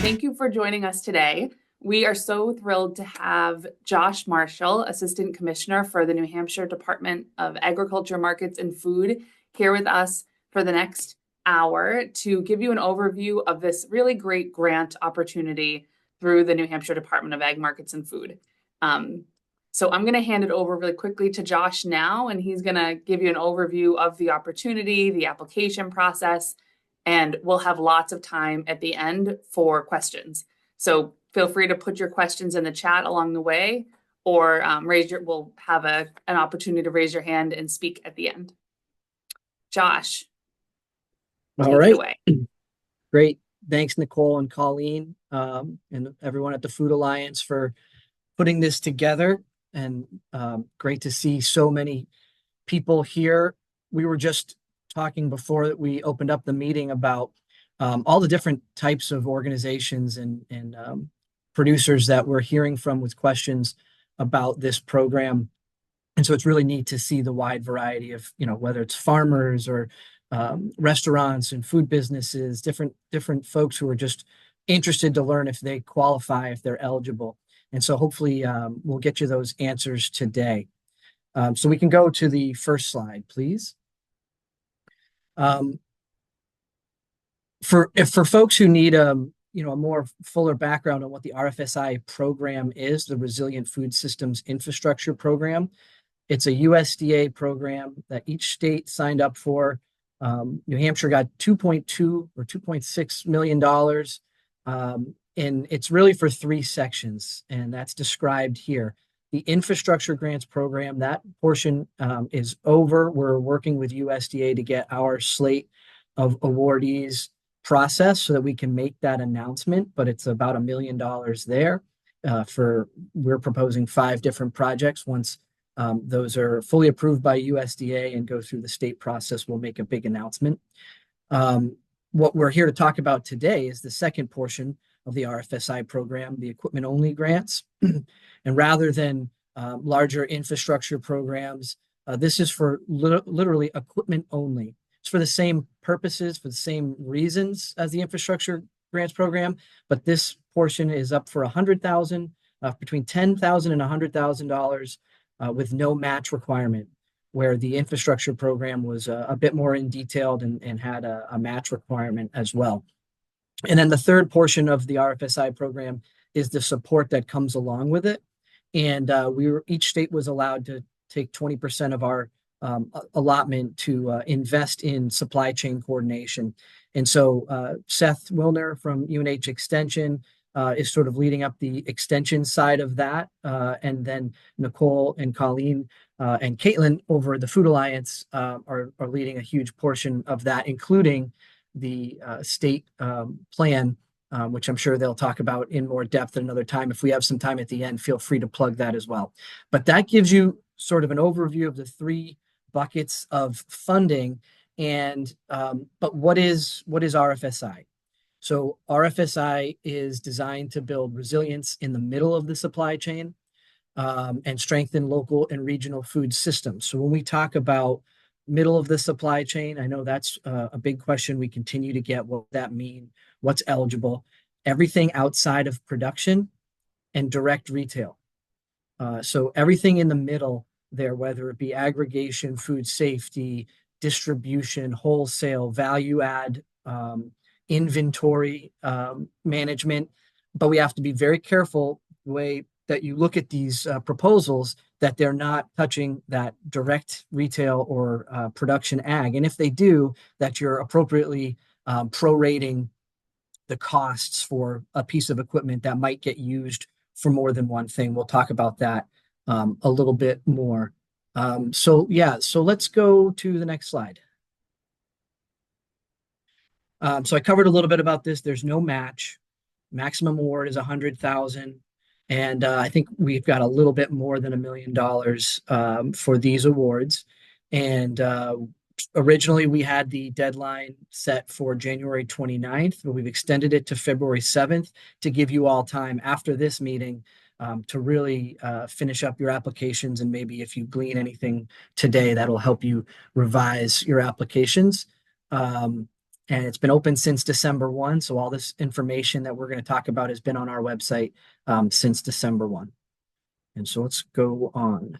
Thank you for joining us today. We are so thrilled to have Josh Marshall, Assistant Commissioner for the New Hampshire Department of Agriculture, Markets, and Food, here with us for the next hour to give you an overview of this really great grant opportunity through the New Hampshire Department of Ag, Markets, and Food. So I'm going to hand it over really quickly to Josh now, and he's going to give you an overview of the opportunity, the application process, and we'll have lots of time at the end for questions. So feel free to put your questions in the chat along the way, or we'll have an opportunity to raise your hand and speak at the end. Josh, All right. take it away. Great. Thanks, Nicole and Colleen, and everyone at the Food Alliance for putting this together. And great to see so many people here. We were just talking before that we opened up the meeting about all the different types of organizations and producers that we're hearing from with questions about this program. And so it's really neat to see the wide variety of, whether it's farmers or restaurants and food businesses, different folks who are just interested to learn if they qualify, if they're eligible. And so hopefully we'll get you those answers today. So we can go to the first slide, please. For folks who need a more fuller background on what the RFSI program is, the Resilient Food Systems Infrastructure Program, it's a USDA program that each state signed up for. New Hampshire got $2.2 or $2.6 million, and it's really for three sections, and that's described here. The infrastructure grants program, that portion is over. We're working with USDA to get our slate of awardees processed so that we can make that announcement, but it's about $1 million there. We're proposing 5 different projects. Once those are fully approved by USDA and go through the state process, we'll make a big announcement. What we're here to talk about today is the second portion of the RFSI program, the equipment only grants. And rather than larger infrastructure programs, this is for literally equipment only. It's for the same purposes, for the same reasons as the infrastructure grants program, but this portion is up for $100,000, between $10,000 and $100,000, with no match requirement, where the infrastructure program was a bit more in detailed and had a match requirement as well. And then the third portion of the RFSI program is the support that comes along with it. And each state was allowed to take 20% of our allotment to invest in supply chain coordination. And so Seth Wilner from UNH Extension is sort of leading up the extension side of that. And then Nicole and Colleen and Caitlin over the Food Alliance are leading a huge portion of that, including the state plan, which I'm sure they'll talk about in more depth at another time. If we have some time at the end, feel free to plug that as well. But that gives you sort of an overview of the 3 buckets of funding. And but what is RFSI? So RFSI is designed to build resilience in the middle of the supply chain and strengthen local and regional food systems. So when we talk about middle of the supply chain, I know that's a big question we continue to get. What does that mean? What's eligible? Everything outside of production and direct retail. So everything in the middle there, whether it be aggregation, food safety, distribution, wholesale, value add, inventory management. But we have to be very careful the way that you look at these proposals, that they're not touching that direct retail or production ag. And if they do, that you're appropriately prorating the costs for a piece of equipment that might get used for more than one thing. We'll talk about that a little bit more. So let's go to the next slide. So I covered a little bit about this. There's no match. Maximum award is $100,000. And I think we've got a little bit more than $1 million for these awards. And originally we had the deadline set for January 29th, but we've extended it to February 7th to give you all time after this meeting to really finish up your applications. And maybe if you glean anything today, that'll help you revise your applications. And it's been open since December 1. So all this information that we're going to talk about has been on our website since December 1. And so let's go on.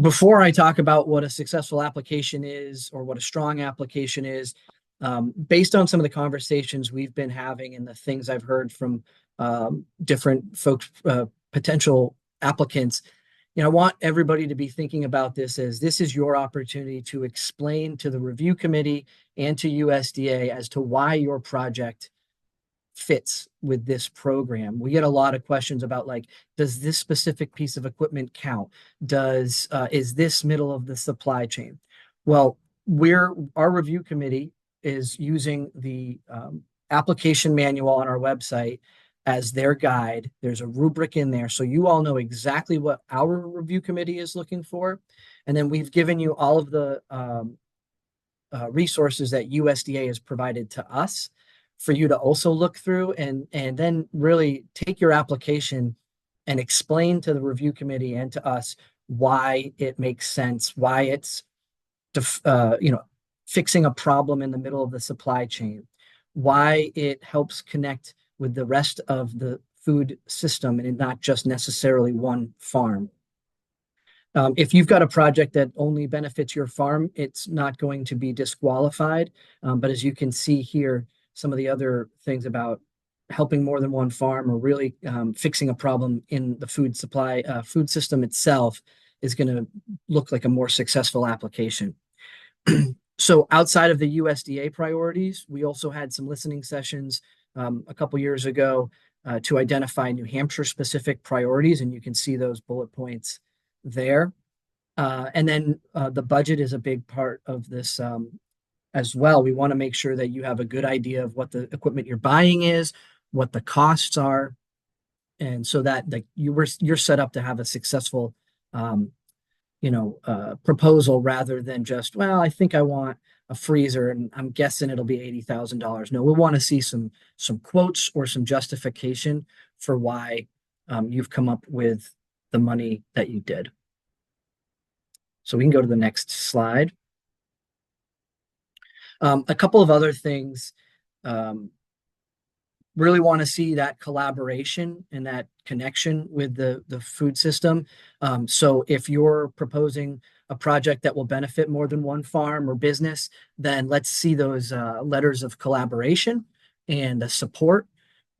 Before I talk about what a successful application is or what a strong application is, based on some of the conversations we've been having and the things I've heard from different folks, potential applicants, I want everybody to be thinking about this as this is your opportunity to explain to the review committee and to USDA as to why your project fits with this program. We get a lot of questions about like, does this specific piece of equipment count? Is this middle of the supply chain? Well, our review committee is using the application manual on our website as their guide. There's a rubric in there, so you all know exactly what our review committee is looking for. And then we've given you all of the resources that USDA has provided to us for you to also look through and then really take your application and explain to the review committee and to us why it makes sense, why it's fixing a problem in the middle of the supply chain, why it helps connect with the rest of the food system and not just necessarily one farm. If you've got a project that only benefits your farm, it's not going to be disqualified. But as you can see here, some of the other things about helping more than one farm or really fixing a problem in the food system itself is going to look like a more successful application. So outside of the USDA priorities, we also had some listening sessions a couple years ago to identify New Hampshire specific priorities, and you can see those bullet points there. And then the budget is a big part of this as well. We want to make sure that you have a good idea of what the equipment you're buying is, what the costs are, and so that you're set up to have a successful proposal rather than just, well, I think I want a freezer and I'm guessing it'll be $80,000. No, we want to see some quotes or some justification for why you've come up with the money that you did. So we can go to the next slide. A couple of other things. Really want to see that collaboration and that connection with the food system. So if you're proposing a project that will benefit more than one farm or business, then let's see those letters of collaboration and support.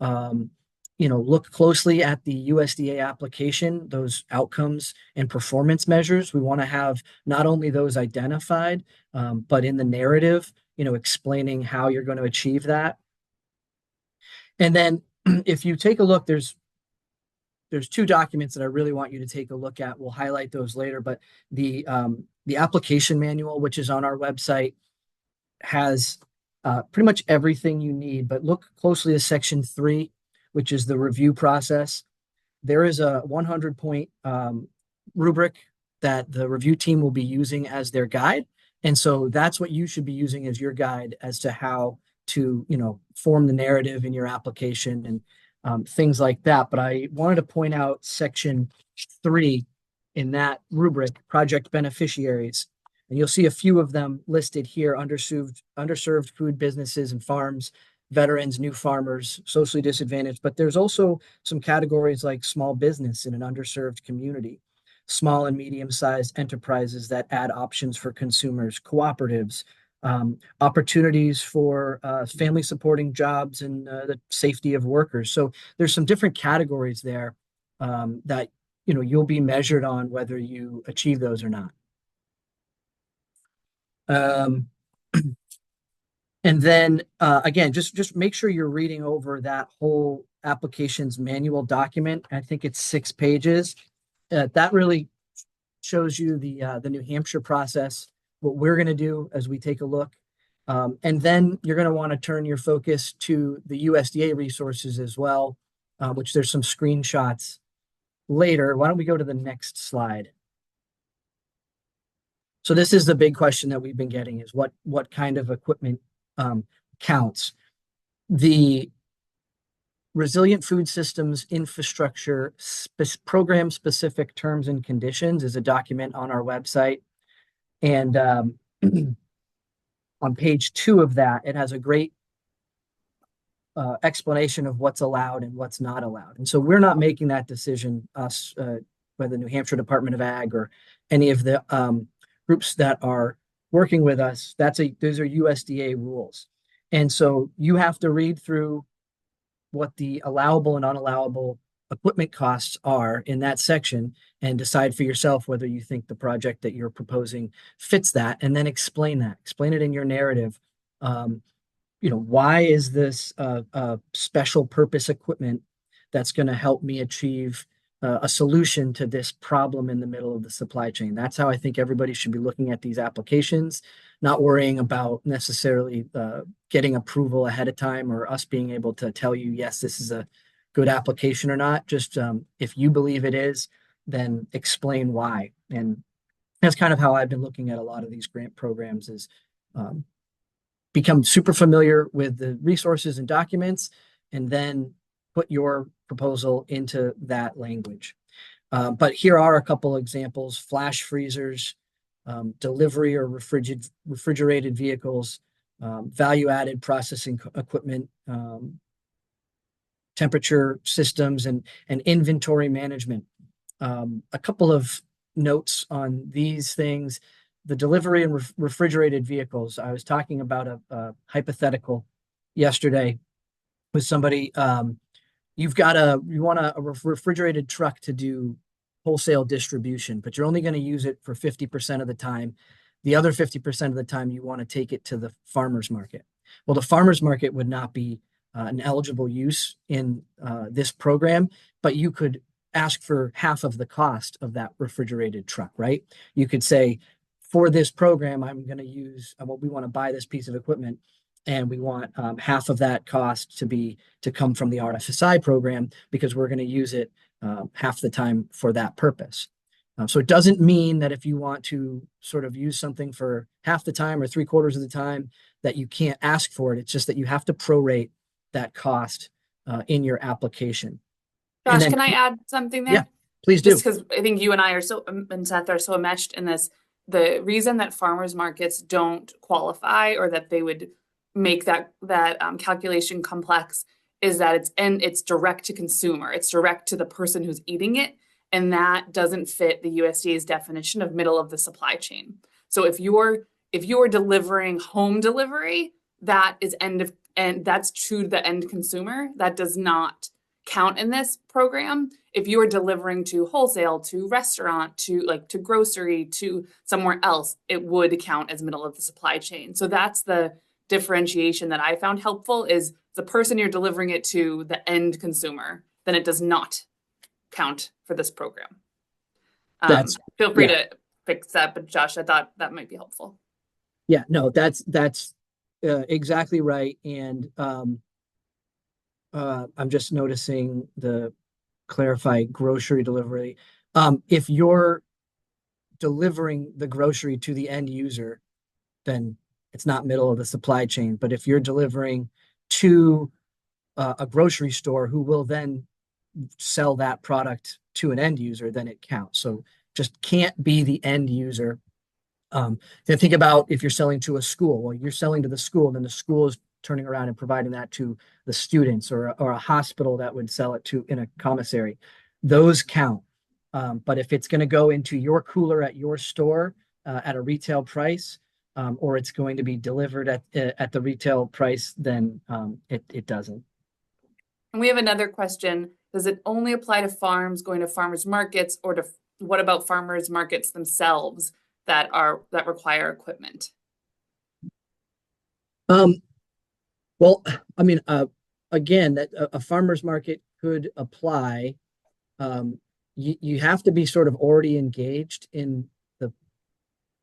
Look closely at the USDA application, those outcomes and performance measures. We want to have not only those identified, but in the narrative, explaining how you're going to achieve that. And then if you take a look, there's two documents that I really want you to take a look at. We'll highlight those later, but the application manual, which is on our website, has pretty much everything you need, but look closely at section 3, which is the review process. There is a 100-point rubric that the review team will be using as their guide. And so that's what you should be using as your guide as to how to, form the narrative in your application and things like that. But I wanted to point out section 3 in that rubric, project beneficiaries. And you'll see a few of them listed here: underserved food businesses and farms, veterans, new farmers, socially disadvantaged. But there's also some categories like small business in an underserved community, small and medium-sized enterprises that add options for consumers, cooperatives, opportunities for family supporting jobs and the safety of workers. So there's some different categories there that you'll be measured on whether you achieve those or not. And then again, just make sure you're reading over that whole applications manual document. I think it's 6 pages. That really shows you the New Hampshire process, what we're going to do as we take a look. And then you're going to want to turn your focus to the USDA resources as well, which there's some screenshots later. Why don't we go to the next slide? So this is the big question that we've been getting, is what kind of equipment counts. The Resilient Food Systems Infrastructure Program Specific Terms and Conditions is a document on our website. And on page 2 of that, it has a great explanation of what's allowed and what's not allowed. And so we're not making that decision, us, by the New Hampshire Department of Ag or any of the groups that are working with us. Those are USDA rules. And so you have to read through what the allowable and unallowable equipment costs are in that section and decide for yourself whether you think the project that you're proposing fits that, and then explain that. Explain it in your narrative. Why is this a special purpose equipment that's going to help me achieve a solution to this problem in the middle of the supply chain? That's how I think everybody should be looking at these applications, not worrying about necessarily getting approval ahead of time or us being able to tell you, yes, this is a good application or not. Just if you believe it is, then explain why. And that's kind of how I've been looking at a lot of these grant programs is become super familiar with the resources and documents, and then put your proposal into that language. But here are a couple examples: flash freezers, delivery or refrigerated vehicles, value-added processing equipment, temperature systems, and inventory management. A couple of notes on these things. The delivery and refrigerated vehicles. I was talking about a hypothetical yesterday with somebody. You want a refrigerated truck to do wholesale distribution, but you're only going to use it for 50% of the time. The other 50% of the time, you want to take it to the farmer's market. Well, the farmer's market would not be an eligible use in this program, but you could ask for half of the cost of that refrigerated truck, right? You could say, for this program, I'm going to use, we want to buy this piece of equipment, and we want half of that cost to come from the RFSI program, because we're going to use it half the time for that purpose. So it doesn't mean that if you want to sort of use something for half the time or 3/4 of the time that you can't ask for it. It's just that you have to prorate that cost in your application. Josh, can I add something there? Yeah, please do. Just because I think you and I are and Seth are so enmeshed in this. The reason that farmers markets don't qualify, or that they would make that calculation complex, is that it's direct to consumer. It's direct to the person who's eating it, and that doesn't fit the USDA's definition of middle of the supply chain. So if you're delivering home delivery, that is and that's to the end consumer. That does not count in this program. If you are delivering to wholesale, to restaurant, to grocery, to somewhere else, it would count as middle of the supply chain. So that's the differentiation that I found helpful, is the person you're delivering it to, the end consumer, then it does not count for this program. Feel free to fix that, but Josh, I thought that might be helpful. Yeah, no, that's exactly right. And I'm just noticing the clarify grocery delivery. If you're delivering the grocery to the end user, then it's not middle of the supply chain. But if you're delivering to a grocery store who will then sell that product to an end user, then it counts. So just can't be the end user. Then think about if you're selling to a school. Well, you're selling to the school, then the school is turning around and providing that to the students, or a hospital that would sell it to in a commissary. Those count. But if it's going to go into your cooler at your store at a retail price, or it's going to be delivered at the retail price, then it doesn't. And we have another question. Does it only apply to farms going to farmers markets, or what about farmers markets themselves that require equipment? Well, I mean, again, that a farmer's market could apply. You have to be sort of already engaged in the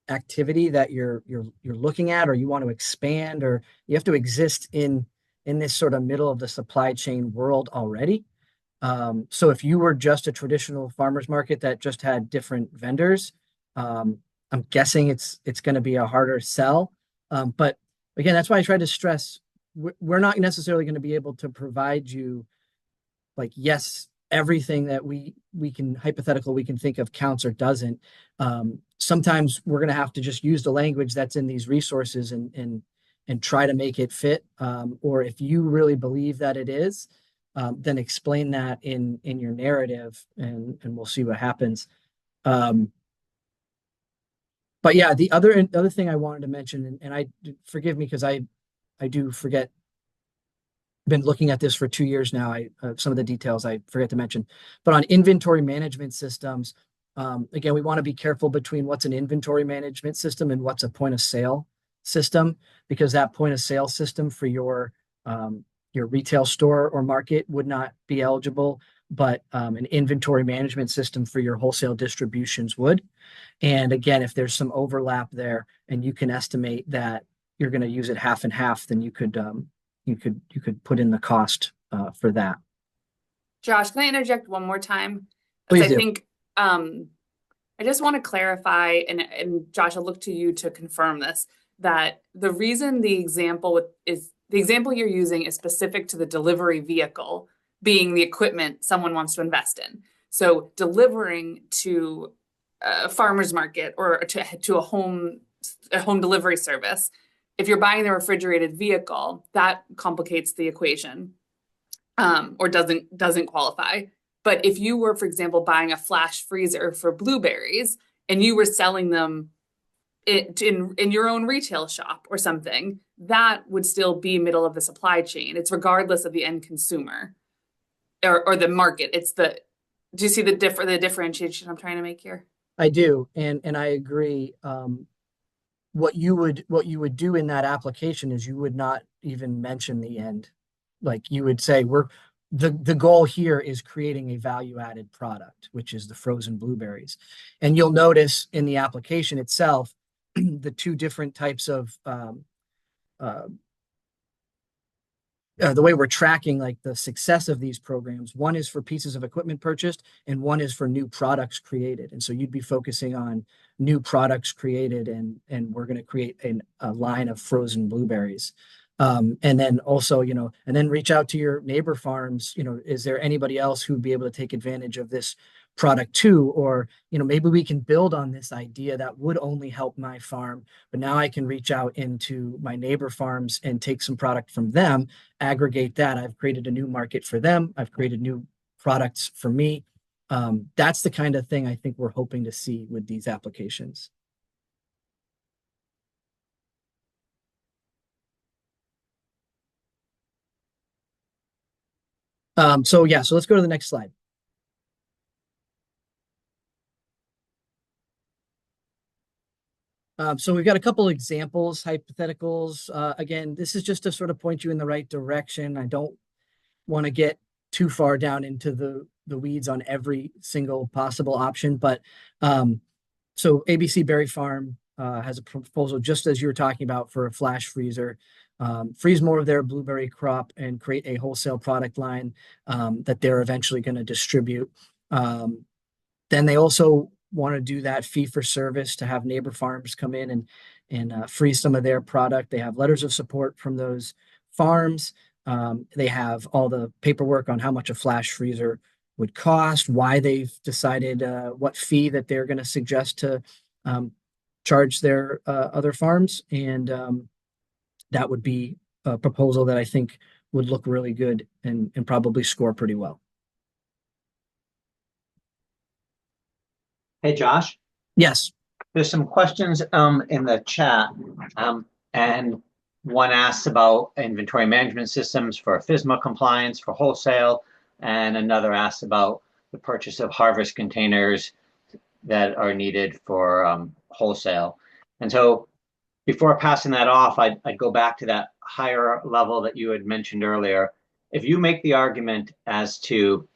activity that you're looking at, or you want to expand, or you have to exist in this sort of middle of the supply chain world already. So if you were just a traditional farmer's market that just had different vendors, I'm guessing it's going to be a harder sell. But again, that's why I try to stress we're not necessarily going to be able to provide you, like, yes, everything that we can think of counts or doesn't. sometimes we're going to have to just use the language that's in these resources and try to make it fit. Or if you really believe that it is, then explain that in your narrative, and we'll see what happens. Um, but yeah, the other thing I wanted to mention, and I forgive me because I do forget. Been looking at this for 2 years now. Some of the details I forget to mention, but on inventory management systems, again, we want to be careful between what's an inventory management system and what's a point of sale system, because that point of sale system for your retail store or market would not be eligible, but an inventory management system for your wholesale distributions would. And again, if there's some overlap there and you can estimate that you're going to use it half and half, then you could put in the cost for that. Josh, can I interject one more time? As Please I do. think I just want to clarify, and Josh, I'll look to you to confirm this, that the reason the example you're using is specific to the delivery vehicle being the equipment someone wants to invest in. So delivering to a farmer's market or to a home delivery service, if you're buying the refrigerated vehicle, that complicates the equation, or doesn't qualify. But if you were, for example, buying a flash freezer for blueberries and you were selling them in your own retail shop or something, that would still be middle of the supply chain. It's regardless of the end consumer or the market. Do you see the differentiation I'm trying to make here? I do, and I agree. What you would do in that application is you would not even mention the end. Like you would say, the goal here is creating a value added product, which is the frozen blueberries. And you'll notice in the application itself, the two different types of uh, the way we're tracking like the success of these programs. One is for pieces of equipment purchased, and one is for new products created. And so you'd be focusing on new products created, and we're going to create a line of frozen blueberries. And then also, and then reach out to your neighbor farms. Is there anybody else who'd be able to take advantage of this product too? Or, maybe we can build on this idea that would only help my farm, but now I can reach out into my neighbor farms and take some product from them, aggregate that. I've created a new market for them. I've created new products for me. That's the kind of thing I think we're hoping to see with these applications. So let's go to the next slide. So we've got a couple examples, hypotheticals. Again, this is just to sort of point you in the right direction. I don't want to get too far down into the weeds on every single possible option, but so ABC Berry Farm has a proposal, just as you were talking about, for a flash freezer. Freeze more of their blueberry crop and create a wholesale product line that they're eventually going to distribute. Then they also want to do that fee for service to have neighbor farms come in and freeze some of their product. They have letters of support from those farms. They have all the paperwork on how much a flash freezer would cost, why they've decided what fee that they're going to suggest to charge their other farms. And that would be a proposal that I think would look really good and probably score pretty well. Hey, Josh, Yes. there's some questions in the chat, and one asks about inventory management systems for FSMA compliance for wholesale, and another asks about the purchase of harvest containers that are needed for wholesale. And so before passing that off, I'd go back to that higher level that you had mentioned earlier. If you make the argument as to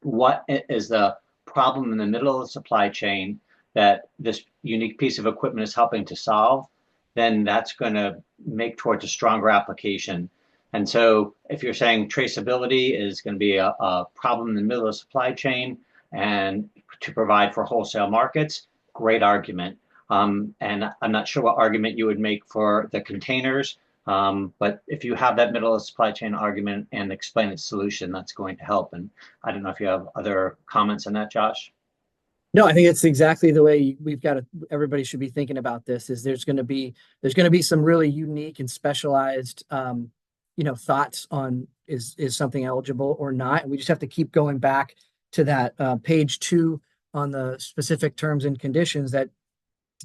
what is the problem in the middle of the supply chain that this unique piece of equipment is helping to solve, then that's going to make towards a stronger application. And so if you're saying traceability is going to be a problem in the middle of the supply chain and to provide for wholesale markets, great argument. And I'm not sure what argument you would make for the containers, but if you have that middle of the supply chain argument and explain its solution, that's going to help. And I don't know if you have other comments on that, Josh. No, I think it's exactly the way we've got to, everybody should be thinking about this is there's going to be some really unique and specialized, thoughts on is something eligible or not. And we just have to keep going back to that page 2 on the specific terms and conditions that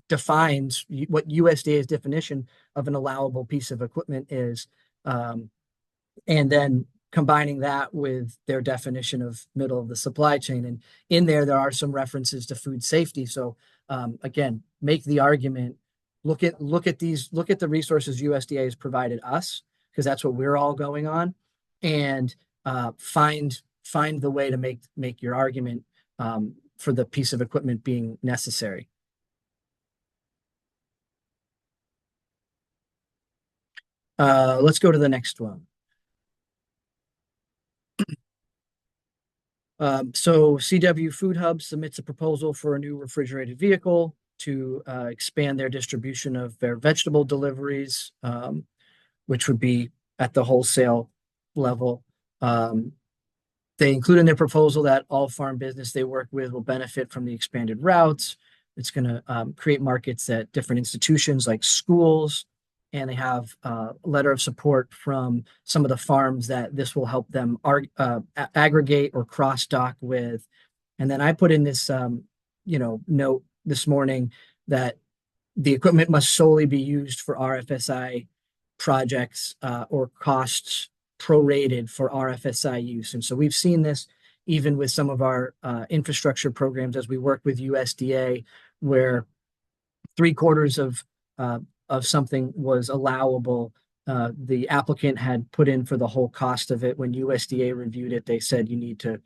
defines what USDA's definition of an allowable piece of equipment is. And then combining that with their definition of middle of the supply chain. And in there are some references to food safety. So again, make the argument, look at the resources USDA has provided us, because that's what we're all going on, and find the way to make your argument for the piece of equipment being necessary. Let's go to the next one. So CW Food Hub submits a proposal for a new refrigerated vehicle to expand their distribution of their vegetable deliveries, which would be at the wholesale level. They include in their proposal that all farm business they work with will benefit from the expanded routes. It's going to create markets at different institutions like schools, and they have a letter of support from some of the farms that this will help them aggregate or cross dock with. And then I put in this, note this morning that the equipment must solely be used for RFSI projects or costs prorated for RFSI use. And so we've seen this even with some of our infrastructure programs as we work with USDA, where 3/4 of something was allowable. The applicant had put in for the whole cost of it. When USDA reviewed it, they said you need to,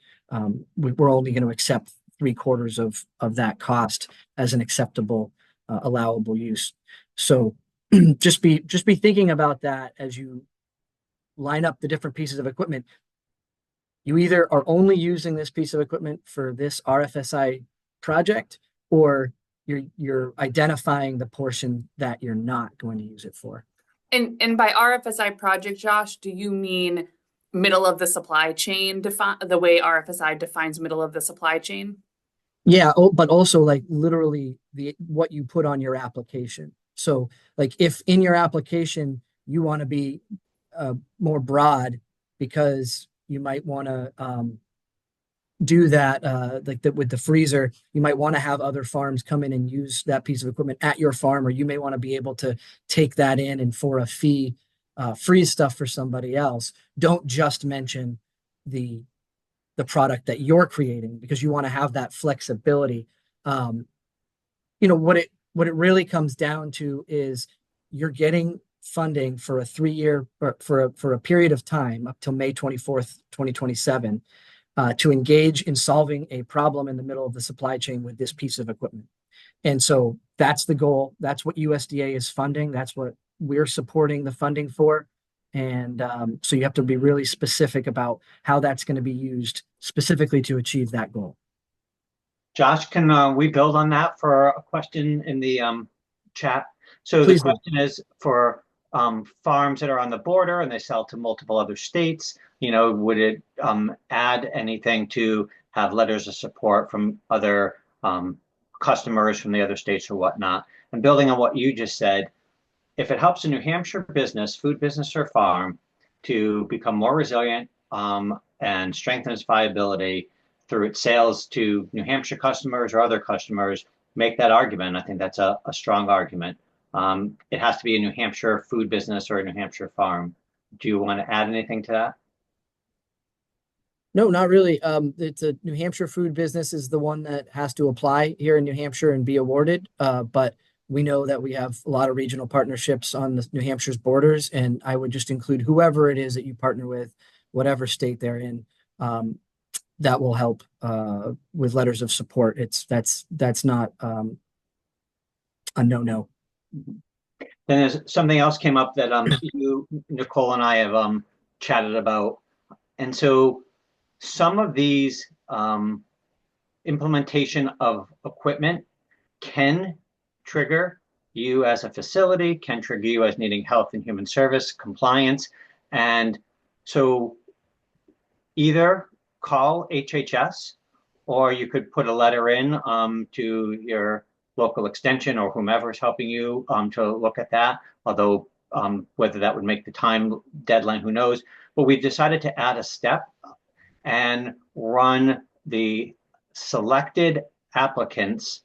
we're only going to accept 3/4 of that cost as an acceptable allowable use. So just be thinking about that as you line up the different pieces of equipment. You either are only using this piece of equipment for this RFSI project, or you're identifying the portion that you're not going to use it for. And by RFSI project, Josh, do you mean middle of the supply chain, the way RFSI defines middle of the supply chain? Yeah, but also like literally what you put on your application. So like if in your application you want to be more broad, because you might want to do that with the freezer, you might want to have other farms come in and use that piece of equipment at your farm, or you may want to be able to take that in and for a fee freeze stuff for somebody else. Don't just mention the product that you're creating, because you want to have that flexibility. What it really comes down to is you're getting funding for a 3-year or for a period of time up till May 24th, 2027, to engage in solving a problem in the middle of the supply chain with this piece of equipment. And so that's the goal. That's what USDA is funding. That's what we're supporting the funding for. And so you have to be really specific about how that's going to be used specifically to achieve that goal. Josh, can we build on that for a question in the chat? So Please the question is for farms that are on the border and they sell to multiple other states, would it add anything to have letters of support from other customers from the other states or whatnot? And building on what you just said, if it helps a New Hampshire business, food business or farm, to become more resilient and strengthen its viability through its sales to New Hampshire customers or other customers, make that argument. I think that's a strong argument. It has to be a New Hampshire food business or a New Hampshire farm. Do you want to add anything to that? No, not really. It's a New Hampshire food business is the one that has to apply here in New Hampshire and be awarded. But we know that we have a lot of regional partnerships on the New Hampshire's borders, and I would just include whoever it is that you partner with, whatever state they're in. That will help with letters of support. That's not a no. Then there's something else came up that you, Nicole, and I have chatted about, and so some of these implementation of equipment can trigger you as a facility, can trigger you as needing health and human service compliance, and so either call HHS or you could put a letter in to your local extension or whomever is helping you to look at that. Although whether that would make the time deadline, who knows? But we decided to add a step and run the selected applicants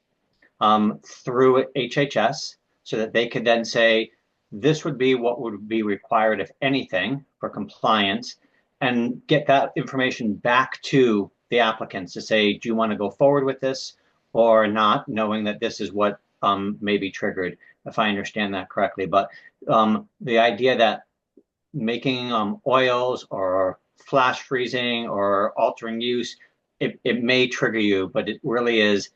through HHS so that they could then say, this would be what would be required, if anything, for compliance, and get that information back to the applicants to say, do you want to go forward with this or not, knowing that this is what may be triggered, if I understand that correctly. But the idea that making oils or flash freezing or altering use, it may trigger you, but it really is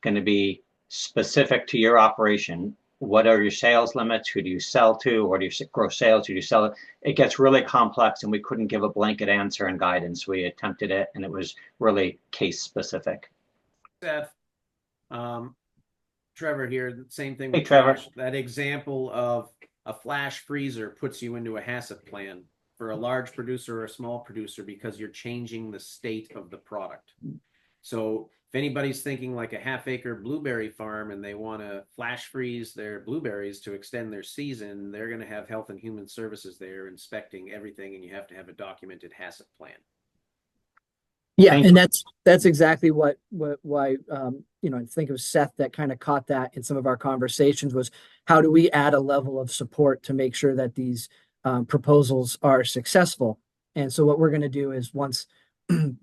going to be specific to your operation. What are your sales limits? Who do you sell to? What are your gross sales? Who do you sell it? It gets really complex, and we couldn't give a blanket answer and guidance. We attempted it, and it was really case specific. Seth, Trevor here, same thing. Hey, Trevor. That example of a flash freezer puts you into a HACCP plan for a large producer or a small producer because you're changing the state of the product. So if anybody's thinking like a half-acre blueberry farm and they want to flash freeze their blueberries to extend their season, they're going to have Health and Human Services there inspecting everything, and you have to have a documented HACCP plan. Yeah, and that's exactly why I think it was Seth that kind of caught that in some of our conversations, was how do we add a level of support to make sure that these proposals are successful. And so what we're going to do is, once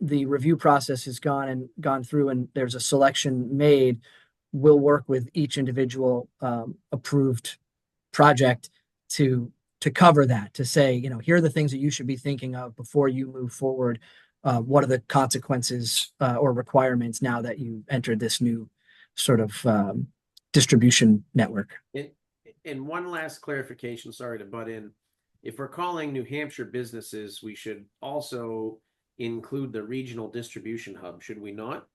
the review process has gone through and there's a selection made, we'll work with each individual approved project to cover that, to say, here are the things that you should be thinking of before you move forward. What are the consequences or requirements now that you entered this new sort of distribution network? And one last clarification, sorry to butt in. If we're calling New Hampshire businesses, we should also include the regional distribution hub, should we not?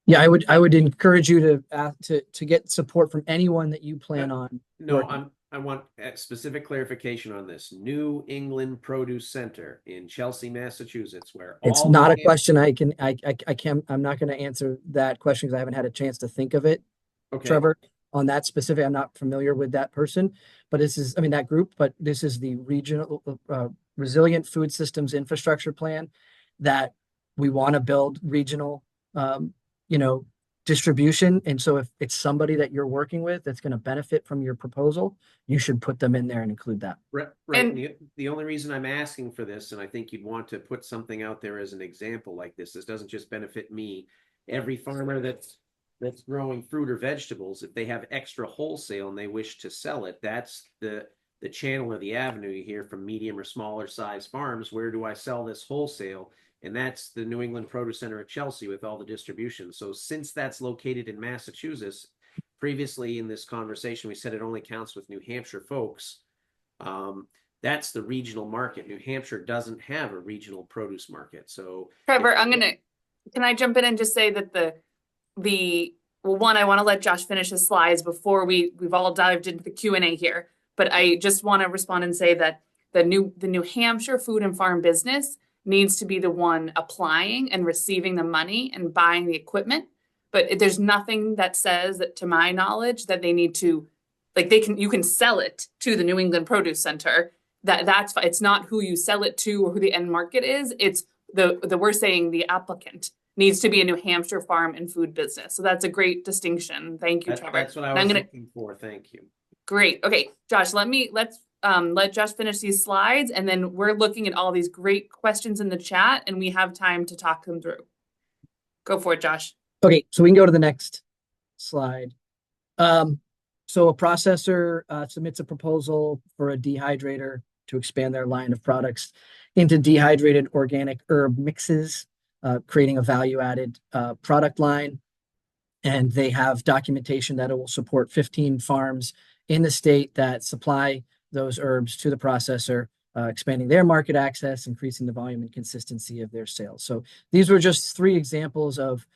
Yeah, I would encourage you to get support from anyone that you plan on. No, I want a specific clarification on this. New England Produce Center in Chelsea, Massachusetts, where it's not a question I'm not going to answer that question because I haven't had a chance to think of it. Okay. Trevor, on that specific, I'm not familiar with that person, but that group, but this is the regional Resilient Food Systems Infrastructure Plan that we want to build regional, distribution. And so if it's somebody that you're working with that's going to benefit from your proposal, you should put them in there and include that. Right. And the only reason I'm asking for this, and I think you'd want to put something out there as an example like this doesn't just benefit me. Every farmer that's growing fruit or vegetables, if they have extra wholesale and they wish to sell it, that's the channel or the avenue you hear from medium or smaller size farms. Where do I sell this wholesale? And that's the New England Produce Center at Chelsea with all the distribution. So since that's located in Massachusetts, previously in this conversation, we said it only counts with New Hampshire folks. That's the regional market. New Hampshire doesn't have a regional produce market. So Trevor, can I jump in and just say that I want to let Josh finish his slides before we've all dived into the Q&A here. But I just want to respond and say that the New Hampshire Food and Farm Business needs to be the one applying and receiving the money and buying the equipment. But there's nothing that says that, to my knowledge, that they need to, you can sell it to the New England Produce Center. That's fine. It's not who you sell it to or who the end market is. It's we're saying the applicant needs to be a New Hampshire farm and food business. So that's a great distinction. Thank you, Trevor. That's what I was looking for. Thank you. Great. Okay, Josh, let's let Josh finish these slides, and then we're looking at all these great questions in the chat, and we have time to talk them through. Go for it, Josh. Okay, so we can go to the next slide. So a processor submits a proposal for a dehydrator to expand their line of products into dehydrated organic herb mixes, creating a value-added product line. And they have documentation that it will support 15 farms in the state that supply those herbs to the processor, expanding their market access, increasing the volume and consistency of their sales. So these were just 3 examples of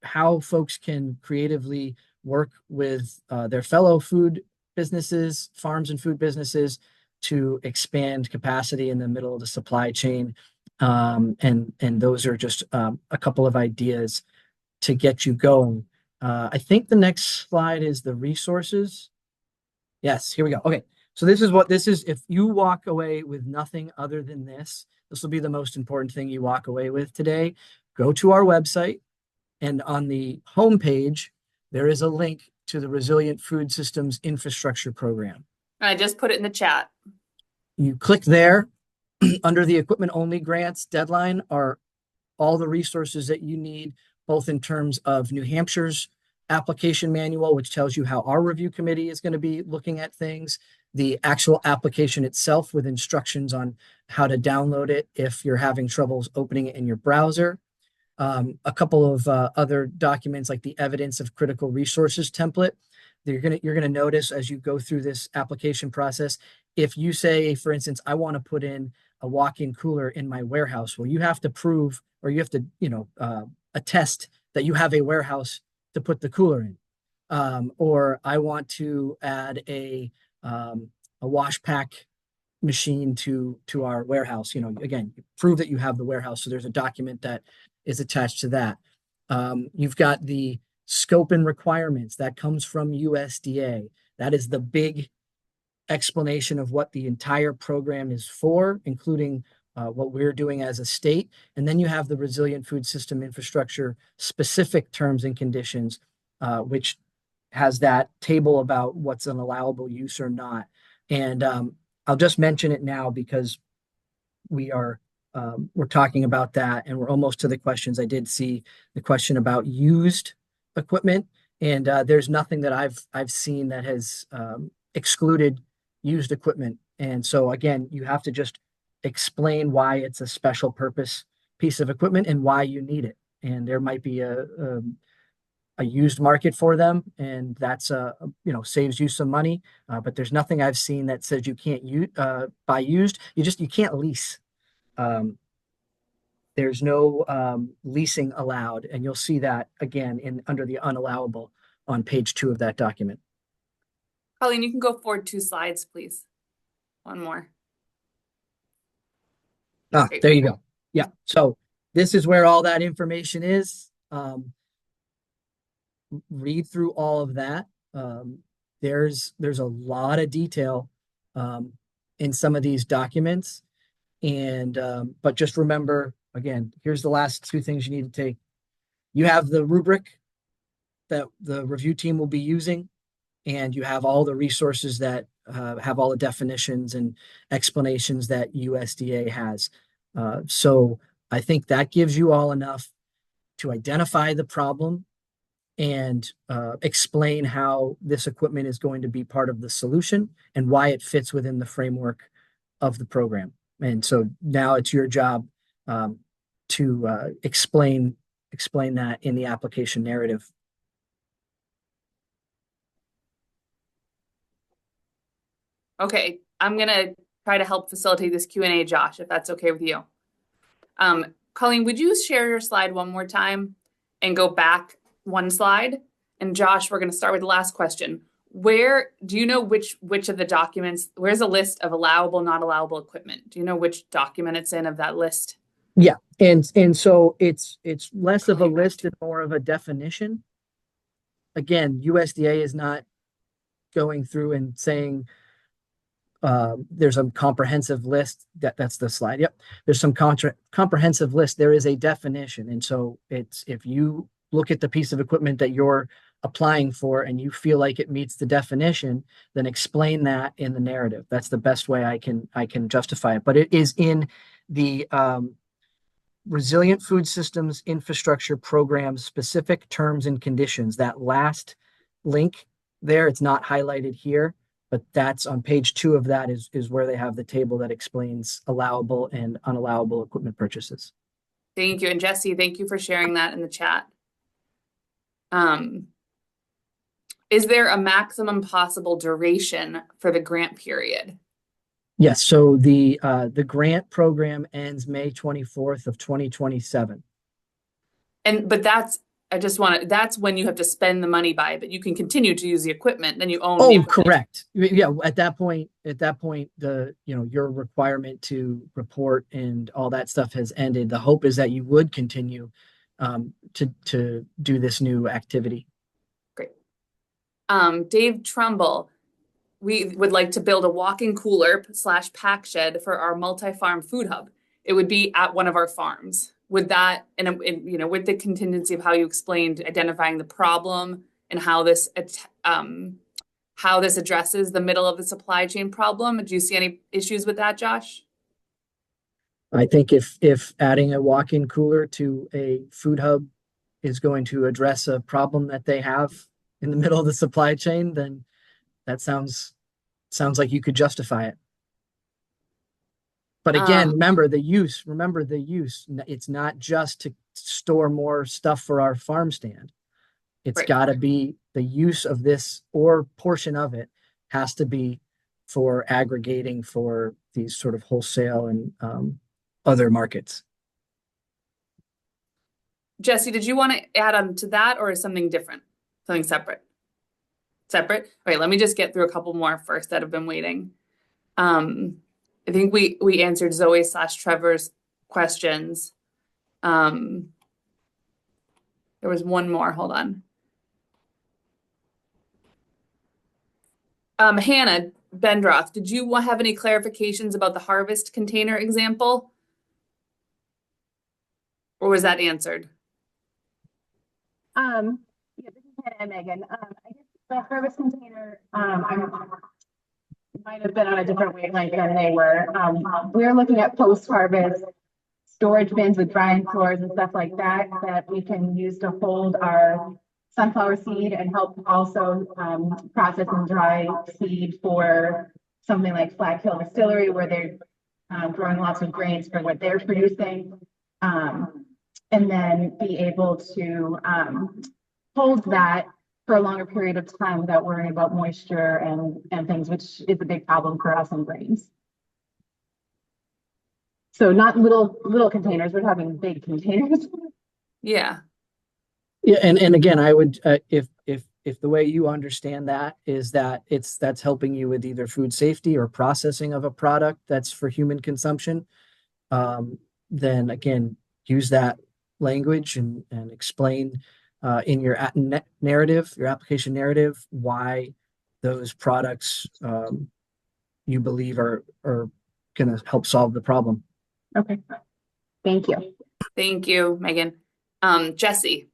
how folks can creatively work with their fellow food businesses, farms and food businesses, to expand capacity in the middle of the supply chain And those are just a couple of ideas to get you going. I think the next slide is the resources. Yes, here we go. Okay, so this is what this is. If you walk away with nothing other than this will be the most important thing you walk away with today. Go to our website, and on the homepage, there is a link to the Resilient Food Systems Infrastructure Program. I just put it in the chat. You click there. Under the equipment only grants deadline are all the resources that you need, both in terms of New Hampshire's application manual, which tells you how our review committee is going to be looking at things, the actual application itself with instructions on how to download it if you're having troubles opening it in your browser. A couple of other documents like the evidence of critical resources template. You're gonna notice as you go through this application process, if you say, for instance, I want to put in a walk-in cooler in my warehouse, well, you have to prove, or you have to, attest that you have a warehouse to put the cooler in. Or I want to add a wash pack machine to our warehouse. Again, prove that you have the warehouse. So there's a document that is attached to that. You've got the scope and requirements that comes from USDA. That is the big explanation of what the entire program is for, including what we're doing as a state. And then you have the Resilient Food System Infrastructure specific terms and conditions, which has that table about what's an allowable use or not. And I'll just mention it now because we're talking about that and we're almost to the questions. I did see the question about used equipment, and there's nothing that I've seen that has excluded used equipment. And so again, you have to just explain why it's a special purpose piece of equipment and why you need it. And there might be a used market for them, and that's saves you some money. But there's nothing I've seen that says you can't buy used. You can't lease. There's no leasing allowed, and you'll see that again under the unallowable on page 2 of that document. Colleen, you can go forward 2 slides, please. One more. There you go. Yeah. So this is where all that information is. Read through all of that. There's a lot of detail in some of these documents. And but just remember, again, here's the last 2 things you need to take. You have the rubric that the review team will be using, and you have all the resources that have all the definitions and explanations that USDA has. So I think that gives you all enough to identify the problem and explain how this equipment is going to be part of the solution and why it fits within the framework of the program. And so now it's your job to explain that in the application narrative. Okay, I'm gonna try to help facilitate this Q&A, Josh, if that's okay with you. Colleen, would you share your slide one more time and go back 1 slide? And Josh, we're gonna start with the last question. Where do you know which of the documents, where's a list of allowable, not allowable equipment? Do you know which document it's in of that list? Yeah, and so it's less of a list and more of a definition. Again, USDA is not going through and saying there's a comprehensive list. That's the slide. Yep, there's some comprehensive list. There is a definition, and so it's, if you look at the piece of equipment that you're applying for and you feel like it meets the definition, then explain that in the narrative. That's the best way I can justify it. But it is in the Resilient Food Systems Infrastructure Program specific terms and conditions. That last link there, it's not highlighted here, but that's on page 2 of that is where they have the table that explains allowable and unallowable equipment purchases. Thank you. And Jesse, thank you for sharing that in the chat. Is there a maximum possible duration for the grant period? Yes. So the grant program ends May 24th of 2027. But that's I just want to, that's when you have to spend the money by it, but you can continue to use the equipment, then you own the Oh, equipment. correct. Yeah, at that point, your requirement to report and all that stuff has ended. The hope is that you would continue to do this new activity. Great. Dave Trumbull, we would like to build a walk-in cooler / pack shed for our multi-farm food hub. It would be at one of our farms. Would that, with the contingency of how you explained identifying the problem and how this addresses the middle of the supply chain problem, do you see any issues with that, Josh? I think if adding a walk-in cooler to a food hub is going to address a problem that they have in the middle of the supply chain, then that sounds like you could justify it. But again, remember the use. It's not just to store more stuff for our farm stand. It's Right. got to be the use of this, or portion of it has to be for aggregating for these sort of wholesale and other markets. Jesse, did you want to add on to that, or is something different? Something separate? Separate? All right, let me just get through a couple more first that have been waiting. I think we answered Zoe / Trevor's questions. There was one more, hold on. Hannah Bendroth, did you have any clarifications about the harvest container example? Or was that answered? Yeah, this is Hannah and Megan. I guess the harvest container, might have been on a different wavelength than they were. We're looking at post-harvest storage bins with drying floors and stuff like that, that we can use to hold our sunflower seed and help also process and dry seed for something like Flag Hill Distillery, where they're growing lots of grains for what they're producing. And then be able to hold that for a longer period of time without worrying about moisture and things, which is a big problem for us in grains. So not little containers, we're talking big containers. Yeah. Yeah, and again, I would if the way you understand that is that that's helping you with either food safety or processing of a product that's for human consumption, then again, use that language and explain in your narrative, your application narrative, why those products you believe are going to help solve the problem. Okay, thank you. Thank you, Megan. Jesse.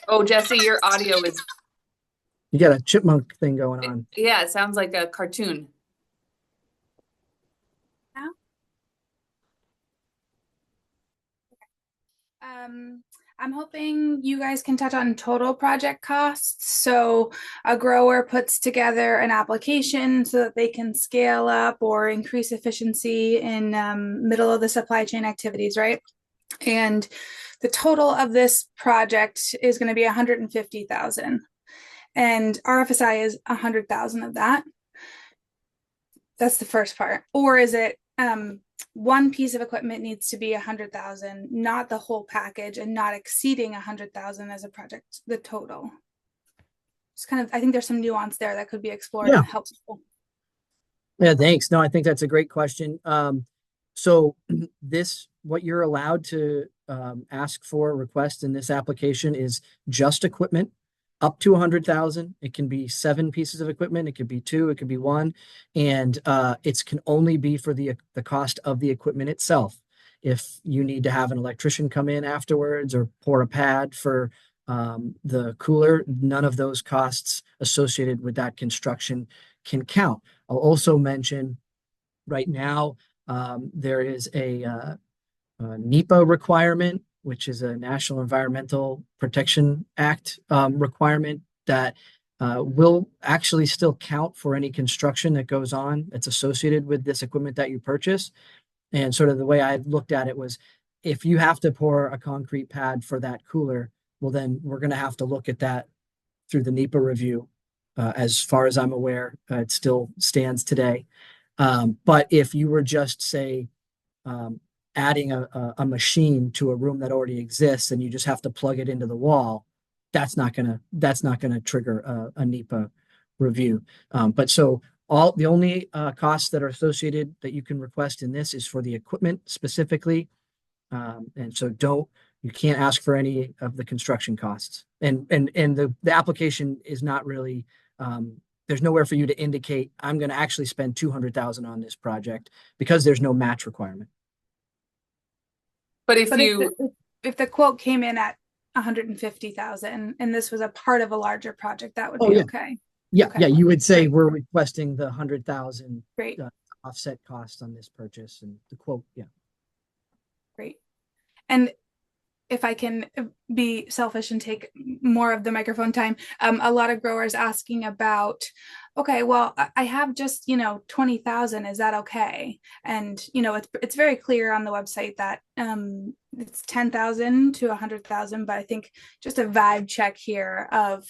Oh, Jesse, your audio is... You got a chipmunk thing going on. Yeah, it sounds like a cartoon. I'm hoping you guys can touch on total project costs. So a grower puts together an application so that they can scale up or increase efficiency in middle of the supply chain activities, right? And the total of this project is going to be 150,000, and RFSI is 100,000 of that. That's the first part. Or is it one piece of equipment needs to be 100,000, not the whole package, and not exceeding 100,000 as a project, the total? Just kind of, I think there's some nuance there that could be explored and helpful. Yeah, thanks. No, I think that's a great question. So what you're allowed to ask for, request in this application is just equipment up to 100,000. It can be 7 pieces of equipment. It could be 2, it could be 1. And it can only be for the cost of the equipment itself. If you need to have an electrician come in afterwards or pour a pad for the cooler, none of those costs associated with that construction can count. I'll also mention right now, there is a NEPA requirement, which is a National Environmental Protection Act requirement that will actually still count for any construction that goes on that's associated with this equipment that you purchase. And sort of the way I looked at it was, if you have to pour a concrete pad for that cooler, well, then we're going to have to look at that through the NEPA review. As far as I'm aware, it still stands today. But if you were just, say, adding a machine to a room that already exists and you just have to plug it into the wall, that's not gonna trigger a NEPA review. But so the only costs that are associated that you can request in this is for the equipment specifically. And so you can't ask for any of the construction costs. And the application is not really, there's nowhere for you to indicate, I'm going to actually spend 200,000 on this project, because there's no match requirement. But if But you, if the quote came in at 150,000 and this was a part of a larger project, that would Oh, be yeah. okay. Yeah, Okay. yeah, you would say Great. we're requesting the 100,000 Great, offset costs on this purchase, and the quote, yeah. great. And if I can be selfish and take more of the microphone time, a lot of growers asking about, okay, well, I have just, 20,000, is that okay? And, it's very clear on the website that it's 10,000 to 100,000, but I think just a vibe check here of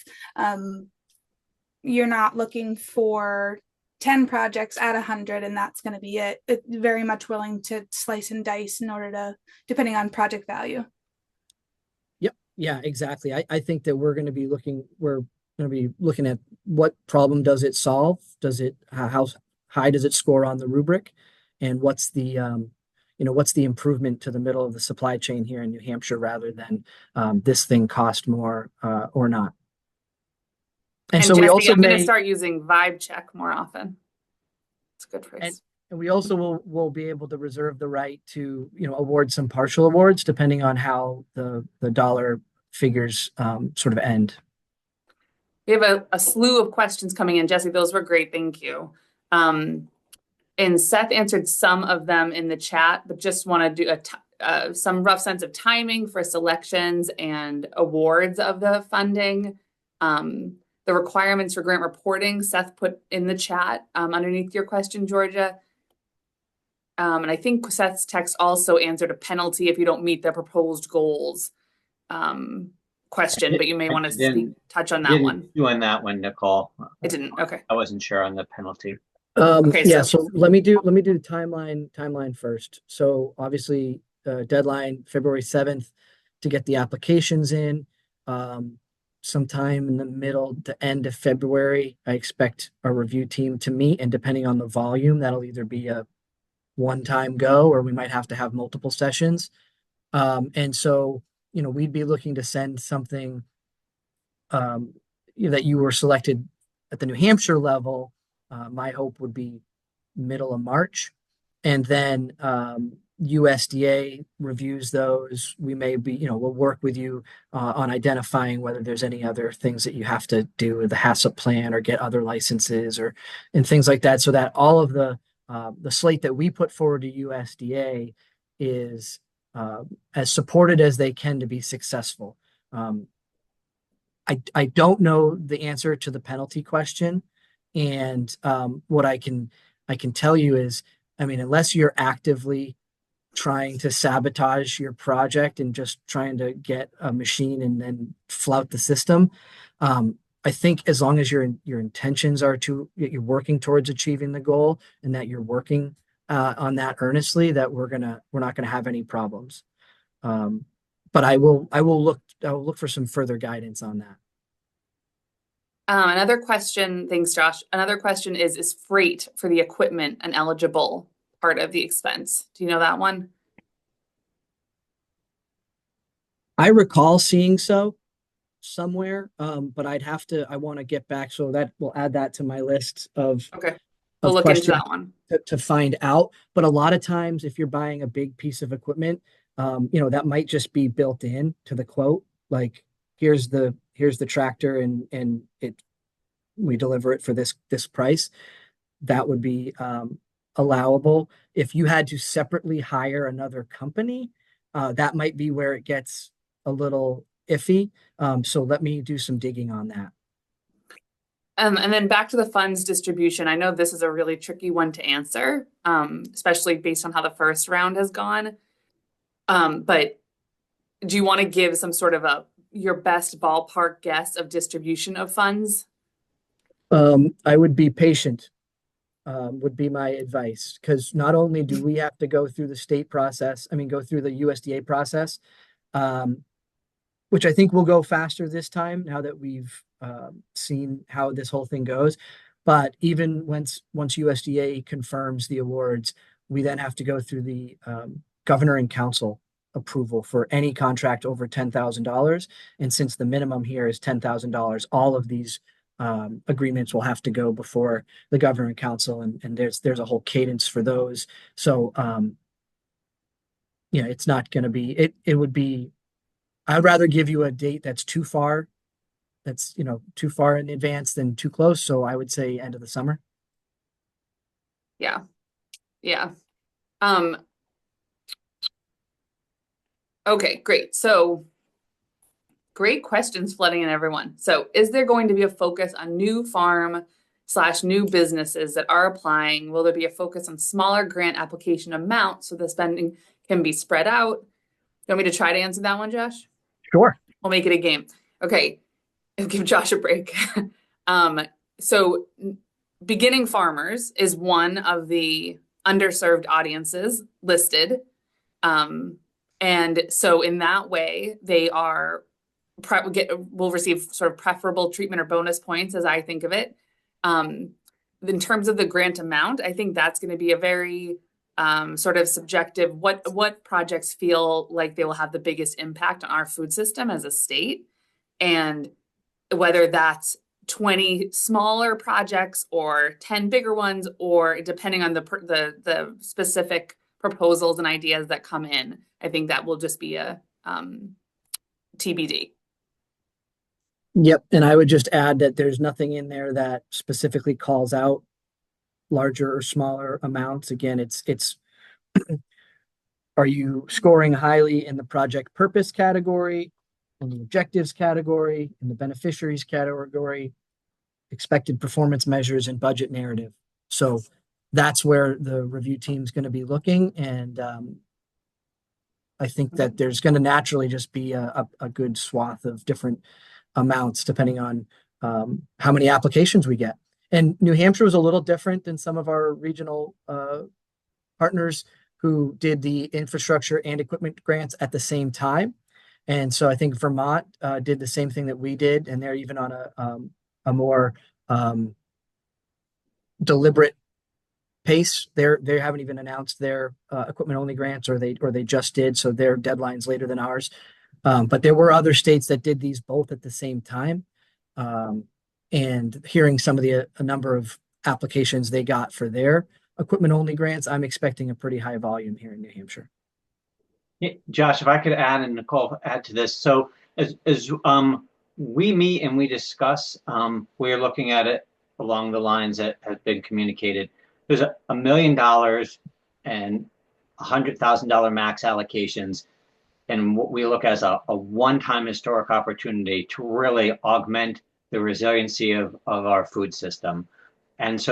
you're not looking for 10 projects at 100 and that's going to be it. It's very much willing to slice and dice in order to, depending on project value. Yep. Yeah, exactly. I think that we're going to be looking at what problem does it solve? How high does it score on the rubric? And what's the improvement to the middle of the supply chain here in New Hampshire, rather than this thing cost more or not. And so Jesse, we also I'm going to may, start using vibe check more often. It's a good phrase. and we also will be able to reserve the right to, award some partial awards depending on how the dollar figures sort of end. We have a slew of questions coming in. Jesse, those were great. Thank you. And Seth answered some of them in the chat, but just want to do some rough sense of timing for selections and awards of the funding. The requirements for grant reporting, Seth put in the chat underneath your question, Georgia. And I think Seth's text also answered a penalty if you don't meet the proposed goals question, but you may want to touch on that one. Doing that one, Nicole. It didn't. Okay. I wasn't sure on the penalty. Okay, yeah, so let me do the timeline first. So obviously, deadline February 7th to get the applications in. Sometime in the middle to end of February, I expect our review team to meet, and depending on the volume, that'll either be a one-time go or we might have to have multiple sessions. And so, we'd be looking to send something that you were selected at the New Hampshire level. My hope would be middle of March, and then USDA reviews those. We may be, we'll work with you on identifying whether there's any other things that you have to do with the HACCP plan or get other licenses and things like that, so that all of the slate that we put forward to USDA is as supported as they can to be successful. I don't know the answer to the penalty question, and what I can tell you is, unless you're actively trying to sabotage your project and just trying to get a machine and then flout the system, I think as long as your intentions are you're working towards achieving the goal and that you're working on that earnestly, that we're not gonna have any problems. But I will look for some further guidance on that. Another question, thanks, Josh. Another question is freight for the equipment an eligible part of the expense? Do you know that one? I recall seeing so somewhere, but I want to get back, so that we'll add that to my list of Okay. We'll look into that one to find out. But a lot of times, if you're buying a big piece of equipment, that might just be built in to the quote. Like, here's the tractor, and we deliver it for this price. That would be allowable. If you had to separately hire another company, that might be where it gets a little iffy. So let me do some digging on that. And then back to the funds distribution. I know this is a really tricky one to answer, especially based on how the first round has gone. But do you want to give some sort of your best ballpark guess of distribution of funds? I would be patient. would be my advice, because not only do we have to go through the state process, go through the USDA process, which I think will go faster this time now that we've seen how this whole thing goes. But even once USDA confirms the awards, we then have to go through the governor and council approval for any contract over $10,000. And since the minimum here is $10,000, all of these agreements will have to go before the governor and council, and there's a whole cadence for those. So it's not going to be, it would be, I'd rather give you a date that's too far in advance than too close. So I would say end of the summer. Yeah. Okay, great. So great questions flooding in, everyone. So is there going to be a focus on new farm/new businesses that are applying? Will there be a focus on smaller grant application amounts so the spending can be spread out? You want me to try to answer that one, Josh? Sure. We'll make it a game. Okay. Give Josh a break. So beginning farmers is one of the underserved audiences listed. And so in that way, they will receive sort of preferable treatment or bonus points, as I think of it. In terms of the grant amount, I think that's going to be a very sort of subjective, what projects feel like they will have the biggest impact on our food system as a state, and whether that's 20 smaller projects or 10 bigger ones, or depending on the specific proposals and ideas that come in. I think that will just be a TBD. Yep. And I would just add that there's nothing in there that specifically calls out larger or smaller amounts. Again, it's are you scoring highly in the project purpose category, in the objectives category, in the beneficiaries category, expected performance measures, and budget narrative? So that's where the review team is going to be looking. And I think that there's going to naturally just be a good swath of different amounts depending on how many applications we get. And New Hampshire was a little different than some of our regional partners who did the infrastructure and equipment grants at the same time. And so I think Vermont did the same thing that we did, and they're even on a more deliberate pace. They haven't even announced their equipment only grants, or they just did, so their deadline's later than ours. But there were other states that did these both at the same time. And hearing some of a number of applications they got for their equipment only grants, I'm expecting a pretty high volume here in New Hampshire. Yeah, Josh, if I could add, and Nicole add to this. So as we meet and we discuss, we're looking at it along the lines that have been communicated. There's $1 million and $100,000 max allocations, and what we look as a one-time historic opportunity to really augment the resiliency of our food system. And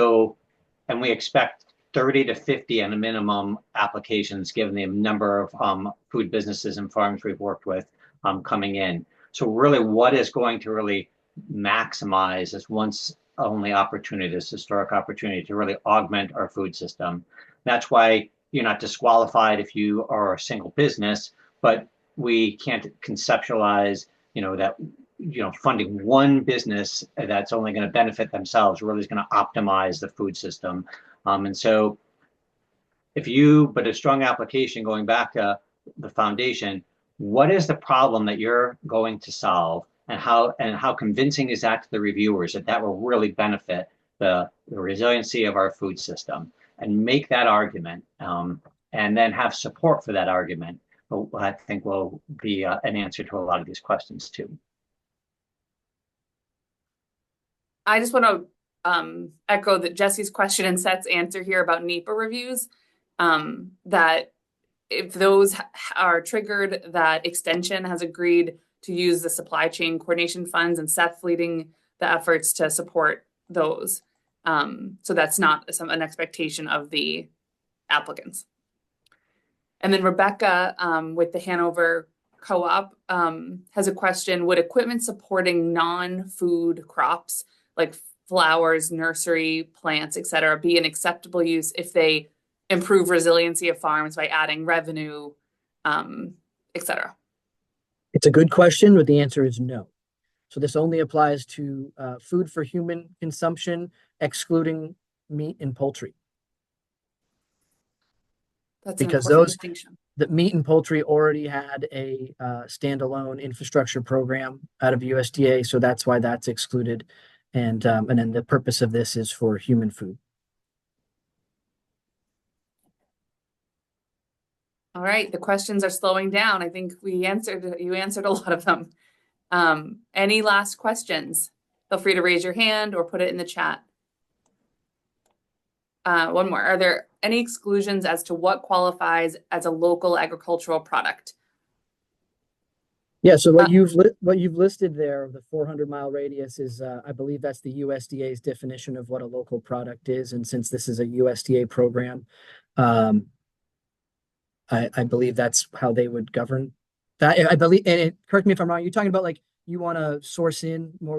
we expect 30 to 50 at a minimum applications, given the number of food businesses and farms we've worked with coming in. So really what is going to really maximize this once only opportunity, this historic opportunity to really augment our food system. That's why you're not disqualified if you are a single business, but we can't conceptualize, that funding one business that's only going to benefit themselves really is going to optimize the food system. And so but a strong application, going back to the foundation, what is the problem that you're going to solve, and how convincing is that to the reviewers that will really benefit the resiliency of our food system, and make that argument, and then have support for that argument. I think will be an answer to a lot of these questions too. I just want to echo that Jesse's question and Seth's answer here about NEPA reviews, that if those are triggered, that Extension has agreed to use the supply chain coordination funds, and Seth leading the efforts to support those. So that's not an expectation of the applicants. And then Rebecca with the Hanover Co-op has a question: would equipment supporting non-food crops like flowers, nursery plants, et cetera, be an acceptable use if they improve resiliency of farms by adding revenue, et cetera? It's a good question, but the answer is no. So this only applies to food for human consumption, excluding meat and poultry. That's an Because important those distinction. the meat and poultry already had a standalone infrastructure program out of USDA, so that's why that's excluded. And then the purpose of this is for human food. All right, the questions are slowing down. I think you answered a lot of them. Any last questions? Feel free to raise your hand or put it in the chat. One more. Are there any exclusions as to what qualifies as a local agricultural product? Yeah, so what you've listed there, the 400-mile radius is, I believe that's the USDA's definition of what a local product is. And since this is a USDA program, I believe that's how they would govern that. I believe, and correct me if I'm wrong, you're talking about like you want to source in more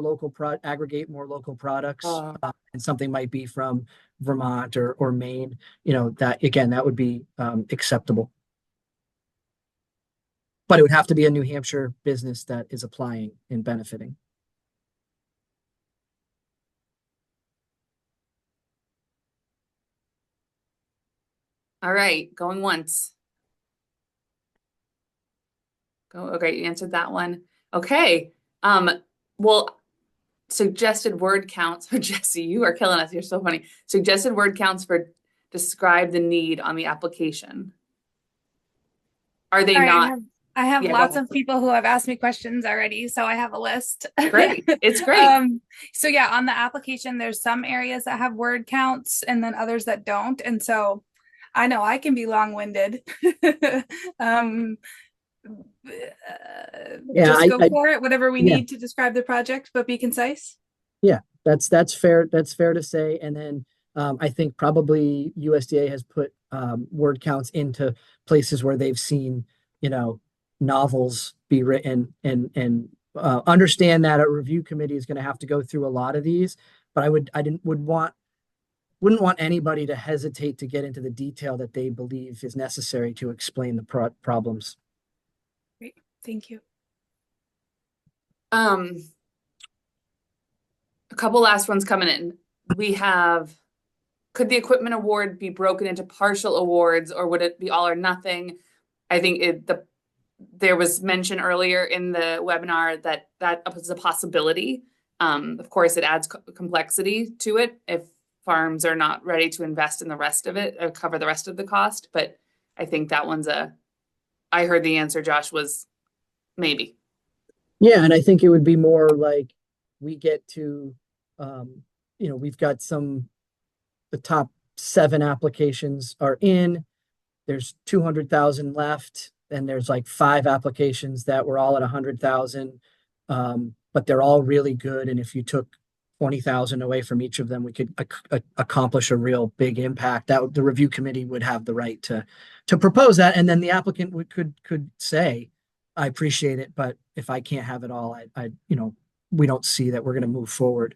aggregate more local products, and something might be from Vermont or Maine, that again, that would be acceptable. But it would have to be a New Hampshire business that is applying and benefiting. All right, going once. Okay, you answered that one. Okay. Well, suggested word counts. Jesse, you are killing us. You're so funny. Suggested word counts for describe the need on the application. Are they not? I have Yeah, lots of people who have asked me questions already, so I have a list. Great. It's great. So yeah, on the application, there's some areas that have word counts and then others that don't. And so I know I can be long-winded. Just go for it, whatever we need to describe the project, but be concise. Yeah, that's fair. That's fair to say. And then I think probably USDA has put word counts into places where they've seen, novels be written and understand that a review committee is going to have to go through a lot of these. But I wouldn't want anybody to hesitate to get into the detail that they believe is necessary to explain the problems. Great, thank you. A couple last ones coming in. We have, could the equipment award be broken into partial awards, or would it be all or nothing? I think there was mention earlier in the webinar that is a possibility. Of course, it adds complexity to it if farms are not ready to invest in the rest of it or cover the rest of the cost. But I think that one's I heard the answer, Josh, was maybe. Yeah, and I think it would be more like we get to, we've got the top 7 applications are in, there's 200,000 left, and there's like 5 applications that were all at 100,000, but they're all really good. And if you took 20,000 away from each of them, we could accomplish a real big impact. That the review committee would have the right to propose that, and then the applicant could say, I appreciate it, but if I can't have it all, we don't see that we're going to move forward.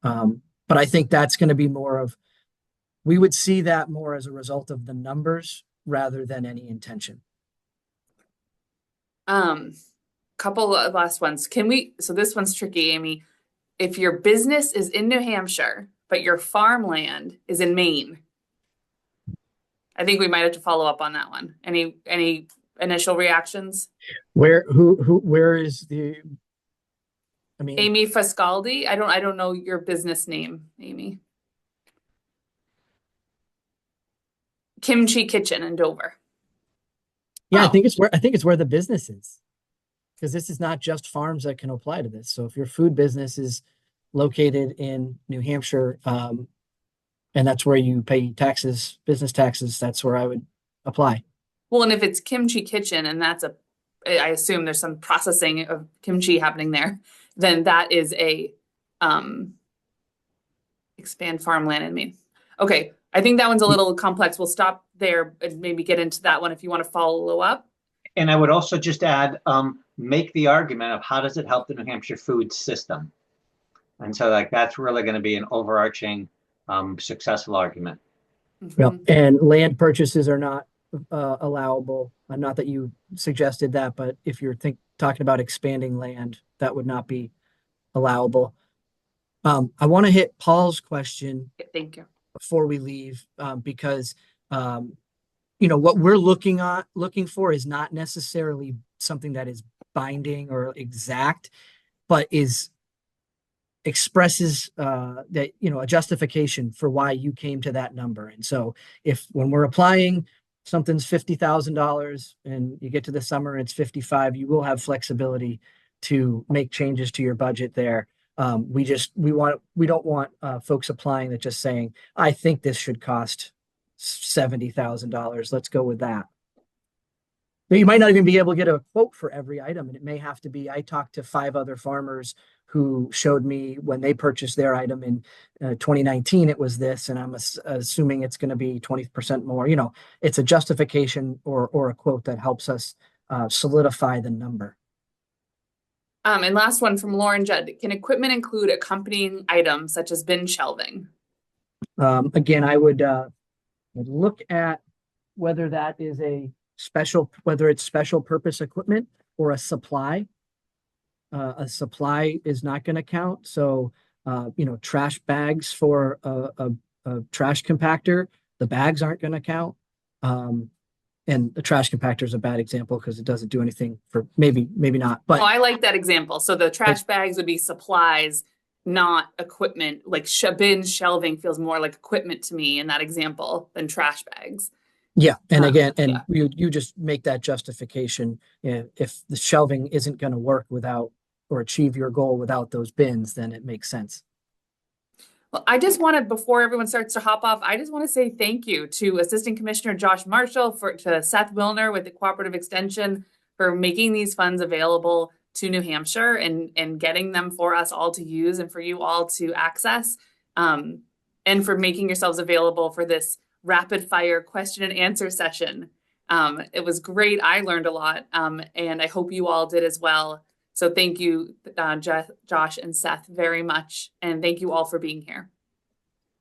But I think that's going to be we would see that more as a result of the numbers rather than any intention. Couple of last ones. So this one's tricky, Amy. If your business is in New Hampshire, but your farmland is in Maine, I think we might have to follow up on that one. Any initial reactions? Where is Amy Fascaldi? I don't know your business name, Amy. Kimchi Kitchen in Dover. Yeah, I think it's where the business is. Because this is not just farms that can apply to this. So if your food business is located in New Hampshire, and that's where you pay taxes, business taxes, that's where I would apply. Well, and if it's Kimchi Kitchen, and I assume there's some processing of kimchi happening there, then that is a expand farmland in Maine. Okay, I think that one's a little complex. We'll stop there and maybe get into that one if you want to follow up. And I would also just add, make the argument of how does it help the New Hampshire food system? And so like that's really going to be an overarching successful argument. Well, Mhm. and land purchases are not allowable. Not that you suggested that, but if you're talking about expanding land, that would not be allowable. I want to hit Paul's question Thank you. before we leave, because you know what we're looking for is not necessarily something that is binding or exact, but expresses that, you know, a justification for why you came to that number. And so if when we're applying something's $50,000 and you get to the summer and it's 55, you will have flexibility to make changes to your budget there. We don't want folks applying that just saying, I think this should cost $70,000. Let's go with that. But you might not even be able to get a quote for every item. And it may have to be, I talked to 5 other farmers who showed me when they purchased their item in 2019, it was this, and I'm assuming it's going to be 20% more. You know, it's a justification or a quote that helps us solidify the number. And last one from Lauren Judd. Can equipment include accompanying items such as bin shelving? Again, I would look at whether that is whether it's special purpose equipment or a supply. A supply is not going to count. So, you know, trash bags for a trash compactor, the bags aren't going to count. And the trash compactor is a bad example because it doesn't do anything for maybe not. But Oh, I like that example. So the trash bags would be supplies, not equipment. Like bin shelving feels more like equipment to me in that example than trash bags. yeah, and again, yeah. you just make that justification. If the shelving isn't going to work without or achieve your goal without those bins, then it makes sense. Well, I just wanted, before everyone starts to hop off, I just want to say thank you to Assistant Commissioner Josh Marshall, to Seth Wilner with the Cooperative Extension for making these funds available to New Hampshire and getting them for us all to use and for you all to access, and for making yourselves available for this rapid fire question and answer session. It was great. I learned a lot, and I hope you all did as well. So thank you, Josh and Seth, very much. And thank you all for being here.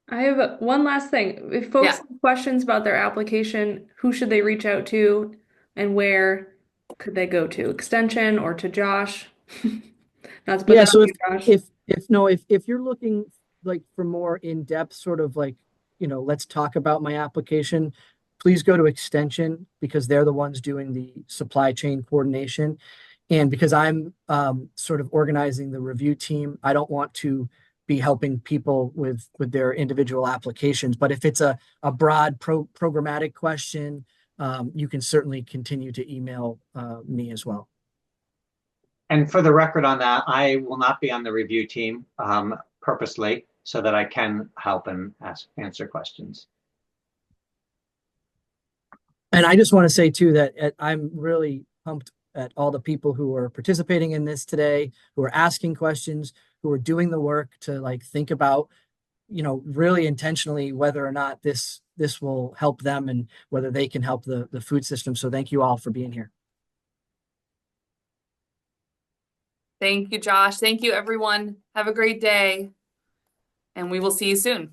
I have one last thing. If folks have questions about their application, who should they reach out to and where could they go to? Extension or to Josh? Not to put that So on you, Josh. if you're looking like for more in-depth sort of like, you know, let's talk about my application, please go to Extension because they're the ones doing the supply chain coordination. And because I'm sort of organizing the review team, I don't want to be helping people with their individual applications. But if it's a broad programmatic question, you can certainly continue to email me as well. And for the record on that, I will not be on the review team purposely so that I can help and answer questions. And I just want to say too that I'm really pumped at all the people who are participating in this today, who are asking questions, who are doing the work to like think about, you know, really intentionally whether or not this will help them and whether they can help the food system. So thank you all for being here. Thank you, Josh. Thank you, everyone. Have a great day. And we will see you soon.